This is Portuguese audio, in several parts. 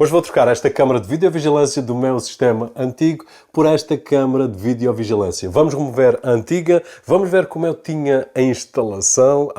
Hoje vou trocar esta câmara de videovigilância do meu sistema antigo por esta câmara de videovigilância. Vamos remover a antiga, vamos ver como eu tinha a instalação.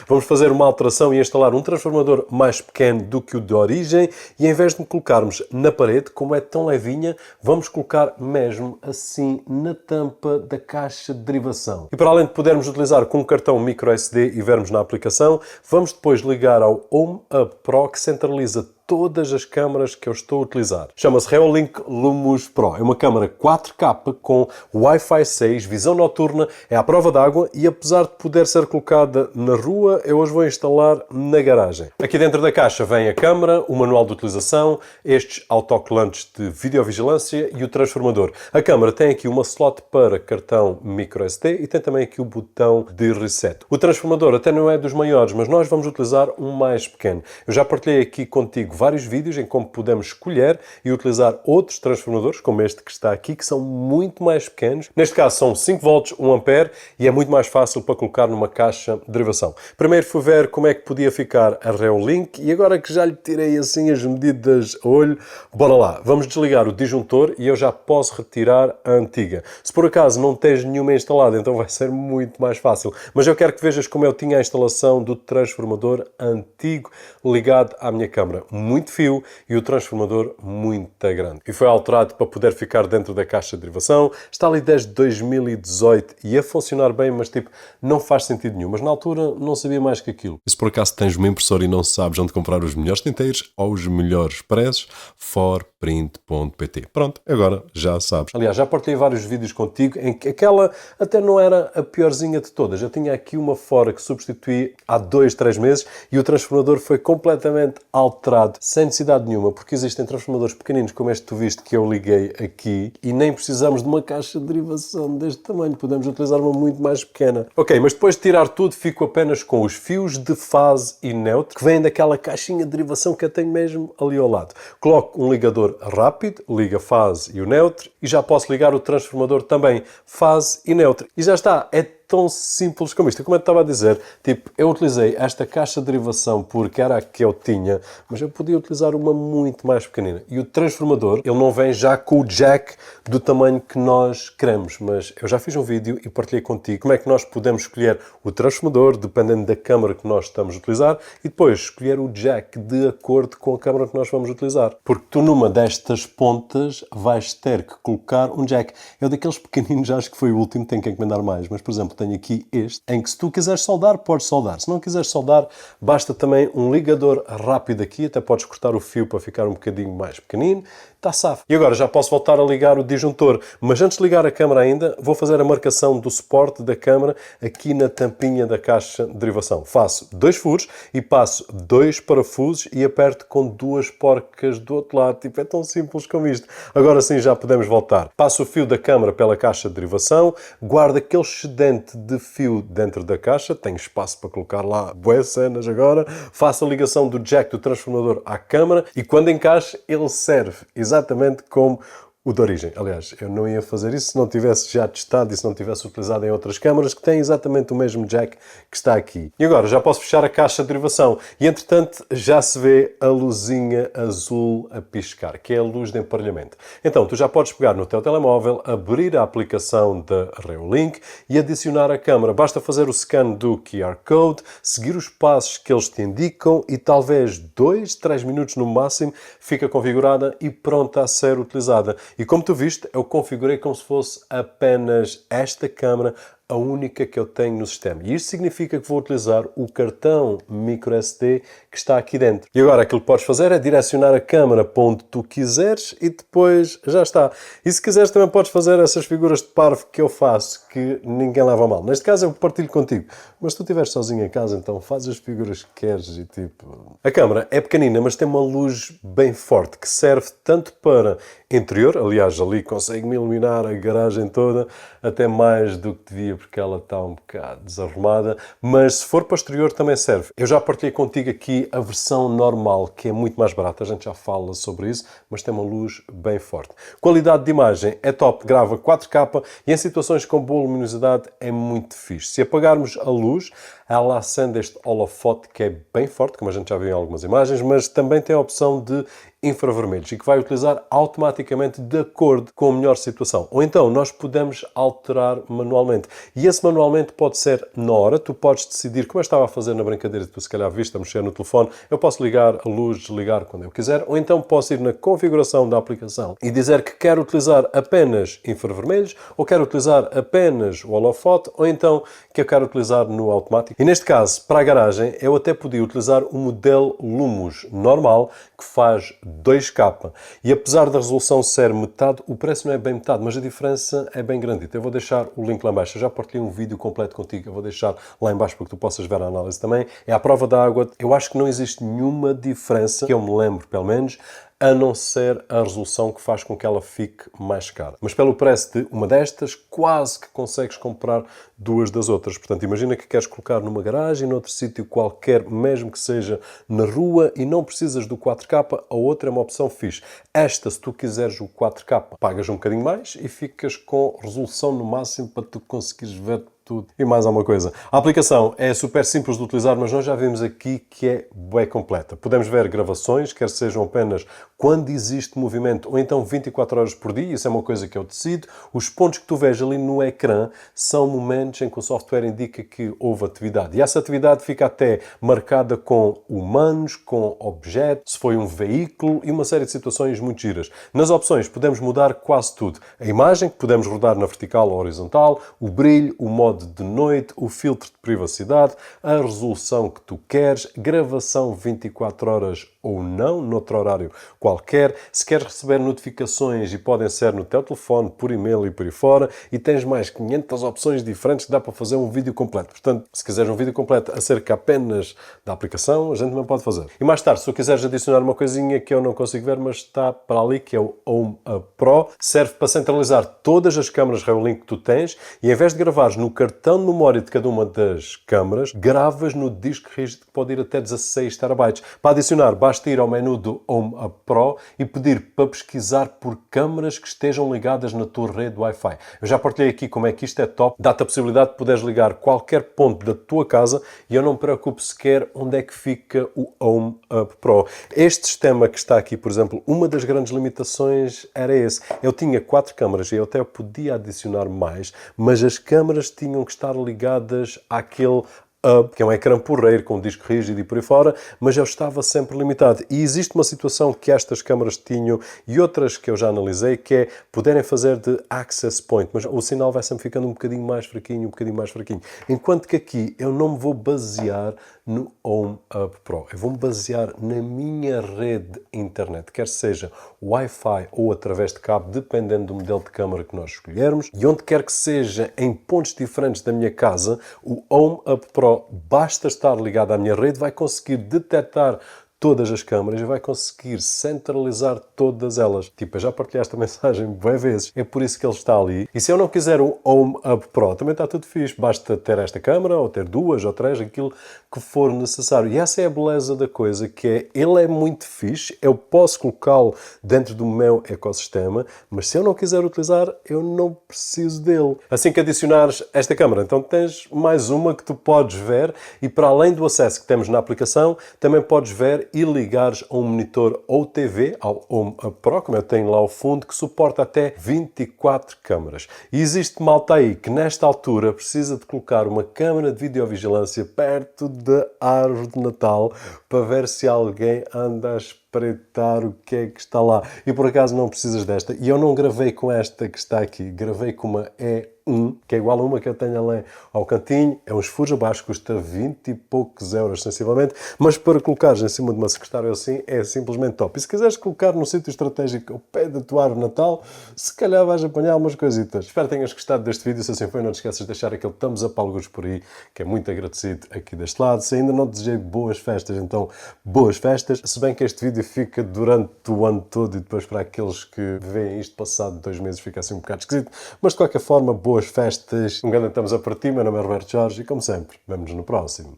Vamos fazer uma alteração e instalar um transformador mais pequeno do que o de origem e em vez de colocarmos na parede, como é tão levinha, vamos colocar mesmo assim na tampa da caixa de derivação. E para além de podermos utilizar com um cartão microSD e vermos na aplicação, vamos depois ligar ao Home Hub Pro que centraliza todas as câmaras que eu estou a utilizar. Chama-se Reolink Lumos Pro. É uma câmara 4K com Wi-Fi 6, visão noturna, é à prova d'água e apesar de poder ser colocada na rua, eu hoje vou instalar na garagem. Aqui dentro da caixa vem a câmara, o manual de utilização, estes autocolantes de videovigilância e o transformador. A câmara tem aqui uma slot para cartão microSD e tem também aqui o botão de reset. O transformador até não é dos maiores, mas nós vamos utilizar um mais pequeno. Eu já partilhei aqui contigo vários vídeos em como podemos escolher e utilizar outros transformadores, como este que está aqui, que são muito mais pequenos. Neste caso são 5 volts, 1 ampere e é muito mais fácil para colocar numa caixa de derivação. Primeiro fui ver como é que podia ficar a Reolink e agora que já lhe tirei assim as medidas a olho, bora lá. Vamos desligar o disjuntor e eu já posso retirar a antiga. Se por acaso não tens nenhuma instalada, então vai ser muito mais fácil. Mas eu quero que vejas como eu tinha a instalação do transformador antigo ligado à minha câmara. Muito fio e o transformador muito grande. E foi alterado para poder ficar dentro da caixa de derivação. Está ali desde 2018 e a funcionar bem, mas tipo, não faz sentido nenhum. Mas na altura não sabia mais que aquilo. E se por acaso tens uma impressora e não sabes onde comprar os melhores tinteiros ou os melhores preços, forprint.pt. Pronto, agora já sabes. Aliás, já partilhei vários vídeos contigo em que aquela até não era a piorzinha de todas. Eu tinha aqui uma fora que substituí há 2, 3 meses e o transformador foi completamente alterado, sem necessidade nenhuma, porque existem transformadores pequeninos como este que tu viste que eu liguei aqui e nem precisamos de uma caixa de derivação deste tamanho, podemos utilizar uma muito mais pequena. Ok, mas depois de tirar tudo, fico apenas com os fios de fase e neutro que vêm daquela caixinha de derivação que eu tenho mesmo ali ao lado. Coloco um ligador rápido, liga a fase e o neutro e já posso ligar o transformador também, fase e neutro. E já está, é tão simples como isto. Como eu estava a dizer, tipo, eu utilizei esta caixa de derivação porque era a que eu tinha, mas eu podia utilizar uma muito mais pequenina. E o transformador, ele não vem já com o jack do tamanho que nós queremos, mas eu já fiz um vídeo e partilhei contigo como é que nós podemos escolher o transformador, dependendo da câmara que nós estamos a utilizar, e depois escolher o jack de acordo com a câmara que nós vamos utilizar. Porque tu numa destas pontas vais ter que colocar um jack. Eu daqueles pequeninos, acho que foi o último, tenho que encomendar mais, mas por exemplo, tenho aqui este, em que se tu quiseres soldar, podes soldar. Se não quiseres soldar, basta também um ligador rápido aqui, até podes cortar o fio para ficar um bocadinho mais pequenino. Está safo. E agora já posso voltar a ligar o disjuntor, mas antes de ligar a câmara ainda, vou fazer a marcação do suporte da câmara aqui na tampinha da caixa de derivação. Faço 2 furos e passo 2 parafusos e aperto com 2 porcas do outro lado. Tipo, é tão simples como isto. Agora sim já podemos voltar. Passo o fio da câmara pela caixa de derivação, guardo aquele excedente de fio dentro da caixa, tenho espaço para colocar lá boas cenas agora, faço a ligação do jack do transformador à câmara e quando encaixe ele serve exatamente como o de origem. Aliás, eu não ia fazer isso se não tivesse já testado e se não tivesse utilizado em outras câmaras que têm exatamente o mesmo jack que está aqui. E agora já posso fechar a caixa de derivação e entretanto já se vê a luzinha azul a piscar, que é a luz de emparelhamento. Então tu já podes pegar no teu telemóvel, abrir a aplicação da Reolink e adicionar a câmara. Basta fazer o scan do QR Code, seguir os passos que eles te indicam e talvez 2, 3 minutos no máximo fica configurada e pronta a ser utilizada. E como tu viste, eu configurei como se fosse apenas esta câmara, a única que eu tenho no sistema. E isto significa que vou utilizar o cartão microSD que está aqui dentro. E agora aquilo que podes fazer é direcionar a câmara para onde tu quiseres e depois já está. E se quiseres também podes fazer essas figuras de parvo que eu faço, que ninguém leva a mal. Neste caso eu partilho contigo. Mas se tu estiveres sozinho em casa, então faz as figuras que queres e tipo... A câmara é pequenina, mas tem uma luz bem forte que serve tanto para interior, aliás ali consegue-me iluminar a garagem toda, até mais do que devia porque ela está um bocado desarrumada, mas se for para o exterior também serve. Eu já partilhei contigo aqui a versão normal, que é muito mais barata, a gente já fala sobre isso, mas tem uma luz bem forte. Qualidade de imagem é top, grava 4K e em situações com boa luminosidade é muito fixe. Se apagarmos a luz, ela acende este holofote que é bem forte, como a gente já viu em algumas imagens, mas também tem a opção de infravermelhos e que vai utilizar automaticamente de acordo com a melhor situação. Ou então nós podemos alterar manualmente. E esse manualmente pode ser na hora. Tu podes decidir, como eu estava a fazer na brincadeira, tu se calhar viste a mexer no telefone, eu posso ligar a luz, desligar quando eu quiser, ou então posso ir na configuração da aplicação e dizer que quero utilizar apenas infravermelhos, ou quero utilizar apenas o holofote, ou então que eu quero utilizar no automático. E neste caso, para a garagem, eu até podia utilizar o modelo Lumos normal, que faz 2K. E apesar da resolução ser metade, o preço não é bem metade, mas a diferença é bem grande. Então eu vou deixar o link lá em baixo. Eu já partilhei um vídeo completo contigo, eu vou deixar lá em baixo para que tu possas ver a análise também. É à prova da água. Eu acho que não existe nenhuma diferença, que eu me lembro pelo menos, a não ser a resolução que faz com que ela fique mais cara. Mas pelo preço de uma destas, quase que consegues comprar duas das outras. Portanto, imagina que queres colocar numa garagem, noutro sítio qualquer, mesmo que seja na rua, e não precisas do 4K, a outra é uma opção fixe. Esta, se tu quiseres o 4K, pagas um bocadinho mais e ficas com resolução no máximo para tu conseguires ver tudo. E mais alguma coisa. A aplicação é super simples de utilizar, mas nós já vimos aqui que é bem completa. Podemos ver gravações, quer sejam apenas quando existe movimento, ou então 24 horas por dia, isso é uma coisa que eu decido. Os pontos que tu vês ali no ecrã são momentos em que o software indica que houve atividade. E essa atividade fica até marcada com humanos, com objetos, se foi um veículo e uma série de situações muito giras. Nas opções podemos mudar quase tudo. A imagem, que podemos rodar na vertical ou horizontal, o brilho, o modo de noite, o filtro de privacidade, a resolução que tu queres, gravação 24 horas ou não, noutro horário qualquer, se queres receber notificações e podem ser no teu telefone, por e-mail e por aí fora, e tens mais 500 opções diferentes que dá para fazer um vídeo completo. Portanto, se quiseres um vídeo completo acerca apenas da aplicação, a gente também pode fazer. E mais tarde, se tu quiseres adicionar uma coisinha que eu não consigo ver, mas está para ali, que é o Home Pro, serve para centralizar todas as câmaras Reolink que tu tens e em vez de gravares no cartão de memória de cada uma das câmaras, gravas no disco rígido que pode ir até 16 TB. Para adicionar, basta ir ao menu do Home Pro e pedir para pesquisar por câmaras que estejam ligadas na tua rede Wi-Fi. Eu já partilhei aqui como é que isto é top. Dá-te a possibilidade de poderes ligar qualquer ponto da tua casa e eu não me preocupo sequer onde é que fica o Home Pro. Este sistema que está aqui, por exemplo, uma das grandes limitações era esse. Eu tinha 4 câmaras e eu até podia adicionar mais, mas as câmaras tinham que estar ligadas àquele hub, que é um ecrã porreiro com um disco rígido e por aí fora, mas eu estava sempre limitado. E existe uma situação que estas câmaras tinham e outras que eu já analisei, que é poderem fazer de access point, mas o sinal vai sempre ficando um bocadinho mais fraquinho, um bocadinho mais fraquinho. Enquanto que aqui eu não me vou basear no Home Hub Pro. Eu vou-me basear na minha rede de internet, quer seja Wi-Fi ou através de cabo, dependendo do modelo de câmara que nós escolhermos. E onde quer que seja, em pontos diferentes da minha casa, o Home Hub Pro basta estar ligado à minha rede, vai conseguir detectar todas as câmaras e vai conseguir centralizar todas elas. Tipo, eu já partilhei esta mensagem bué vezes. É por isso que ele está ali. E se eu não quiser o Home Hub Pro, também está tudo fixe. Basta ter esta câmara, ou ter 2 ou 3, aquilo que for necessário. E essa é a beleza da coisa, que é, ele é muito fixe, eu posso colocá-lo dentro do meu ecossistema, mas se eu não quiser utilizar, eu não preciso dele. Assim que adicionares esta câmara, então tens mais uma que tu podes ver e para além do acesso que temos na aplicação, também podes ver e ligares a um monitor ou TV, ao Home Pro, como eu tenho lá ao fundo, que suporta até 24 câmaras. E existe malta aí que nesta altura precisa de colocar uma câmara de videovigilância perto da árvore de Natal para ver se alguém anda a espreitar o que é que está lá. E por acaso não precisas desta. E eu não gravei com esta que está aqui, gravei com uma E1, que é igual a uma que eu tenho ali ao cantinho. É uns furos abaixo, custa 20 e poucos euros sensivelmente, mas para colocares em cima de uma secretária assim é simplesmente top. E se quiseres colocar num sítio estratégico ao pé da tua árvore de Natal, se calhar vais apanhar algumas coisitas. Espero que tenhas gostado deste vídeo. Se assim foi, não te esqueças de deixar aquele thumbs up alguns por aí, que é muito agradecido aqui deste lado. Se ainda não desejei boas festas, então boas festas. Se bem que este vídeo fica durante o ano todo e depois para aqueles que veem isto passado 2 meses fica assim um bocado esquisito. Mas de qualquer forma, boas festas. Um grande thumbs up para ti. Meu nome é Roberto Jorge e como sempre, vemo-nos no próximo.